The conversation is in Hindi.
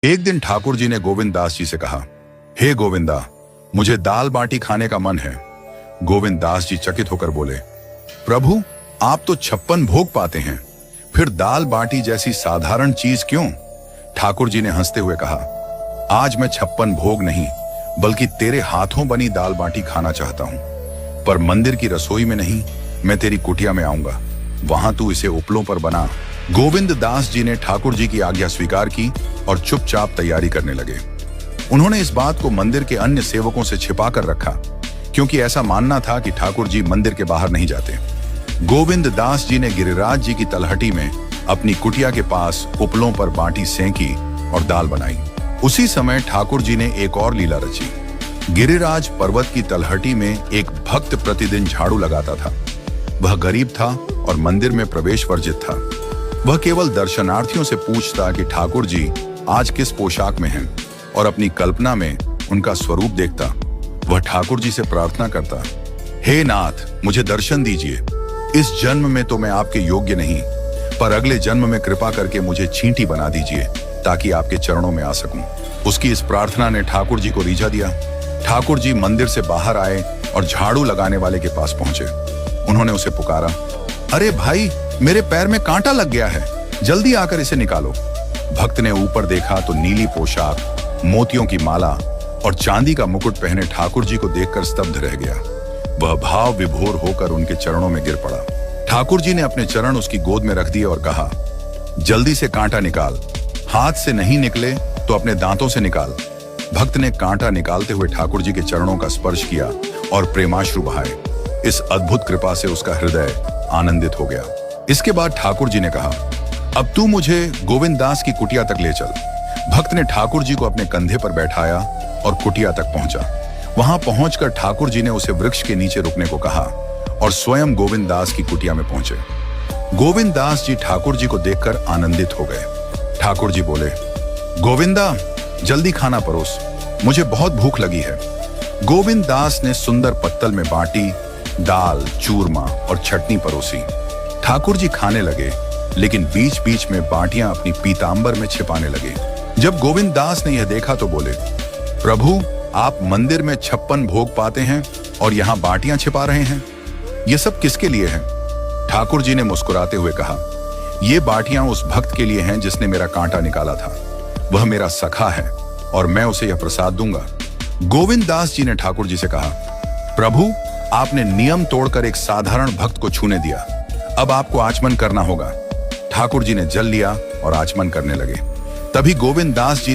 एक दिन ठाकुर जी ने गोविंद दास जी से कहा, हे गोविंदा, मुझे दाल बाटी खाने का मन है। गोविंद दास जी चकित होकर बोले, प्रभु, आप तो 56 भोग पाते हैं, फिर दाल बाटी जैसी साधारण चीज क्यों? ठाकुर जी ने हंसते हुए कहा, आज मैं 56 भोग नहीं बल्कि तेरे हाथों बनी दाल बाटी खाना चाहता हूं, पर मंदिर की रसोई में नहीं, मैं तेरी कुटिया में आऊंगा, वहां तू इसे उपलों पर बना। गोविंद दास जी ने ठाकुर जी की आज्ञा स्वीकार की और चुपचाप तैयारी करने लगे। उन्होंने इस बात को मंदिर के अन्य सेवकों से छिपा कर रखा, क्योंकि ऐसा मानना था कि ठाकुर जी मंदिर के बाहर नहीं जाते। गोविंद दास जी ने गिरिराज जी की तलहटी में अपनी कुटिया के पास उपलों पर बाटी सेंकी और दाल बनाई। उसी समय ठाकुर जी ने एक और लीला रची। गिरिराज पर्वत की तलहटी में एक भक्त प्रतिदिन झाड़ू लगाता था। वह गरीब था और मंदिर में प्रवेश वर्जित था। वह केवल दर्शनार्थियों से पूछता कि ठाकुर जी आज किस पोशाक में हैं, और अपनी कल्पना में उनका स्वरूप देखता। वह ठाकुर जी से प्रार्थना करता, हे नाथ, मुझे दर्शन दीजिए। इस जन्म में तो मैं आपके योग्य नहीं, पर अगले जन्म में कृपा करके मुझे चींटी बना दीजिए ताकि आपके चरणों में आ सकूं। उसकी इस प्रार्थना ने ठाकुर जी को रीझा दिया। ठाकुर जी मंदिर से बाहर आए और झाड़ू लगाने वाले के पास पहुंचे। उन्होंने उसे पुकारा, अरे भाई, मेरे पैर में कांटा लग गया है, जल्दी आकर इसे निकालो। भक्त ने ऊपर देखा तो नीली पोशाक, मोतियों की माला और चांदी का मुकुट पहने ठाकुर जी को देखकर स्तब्ध रह गया। वह भाव विभोर होकर उनके चरणों में गिर पड़ा। ठाकुर जी ने अपने चरण उसकी गोद में रख दिए और कहा, जल्दी से कांटा निकाल, हाथ से नहीं निकले तो अपने दांतों से निकाल। भक्त ने कांटा निकालते हुए ठाकुर जी के चरणों का स्पर्श किया और प्रेमाश्रु बहाए। इस अद्भुत कृपा से उसका हृदय आनंदित हो गया। इसके बाद ठाकुर जी ने कहा, अब तू मुझे गोविंद दास की कुटिया तक ले चल। भक्त ने ठाकुर जी को अपने कंधे पर बैठाया और कुटिया तक पहुंचा। वहां पहुंचकर ठाकुर जी ने उसे वृक्ष के नीचे रुकने को कहा और स्वयं गोविंद दास की कुटिया में पहुंचे। गोविंद दास जी ठाकुर जी को देखकर आनंदित हो गए। ठाकुर जी बोले, गोविंदा, जल्दी खाना परोस, मुझे बहुत भूख लगी है। गोविंद दास ने सुंदर पत्तल में बाटी, दाल, चूरमा और चटनी परोसी। ठाकुर जी खाने लगे, लेकिन बीच बीच में बाटियां अपनी पीतांबर में छिपाने लगे। जब गोविंद दास ने यह देखा तो बोले, प्रभु, आप मंदिर में 56 भोग पाते हैं और यहाँ बाटियां छिपा रहे हैं, ये सब किसके लिए है? ठाकुर जी ने मुस्कुराते हुए कहा, ये बाटियां उस भक्त के लिए हैं जिसने मेरा कांटा निकाला था। वह मेरा सखा है और मैं उसे यह प्रसाद दूंगा। गोविंद दास जी ने ठाकुर जी से कहा, प्रभु, आपने नियम तोड़कर एक साधारण भक्त को छूने दिया, अब आपको आचमन करना होगा। ठाकुर जी ने जल लिया और आचमन करने लगे। तभी गोविंद दास जी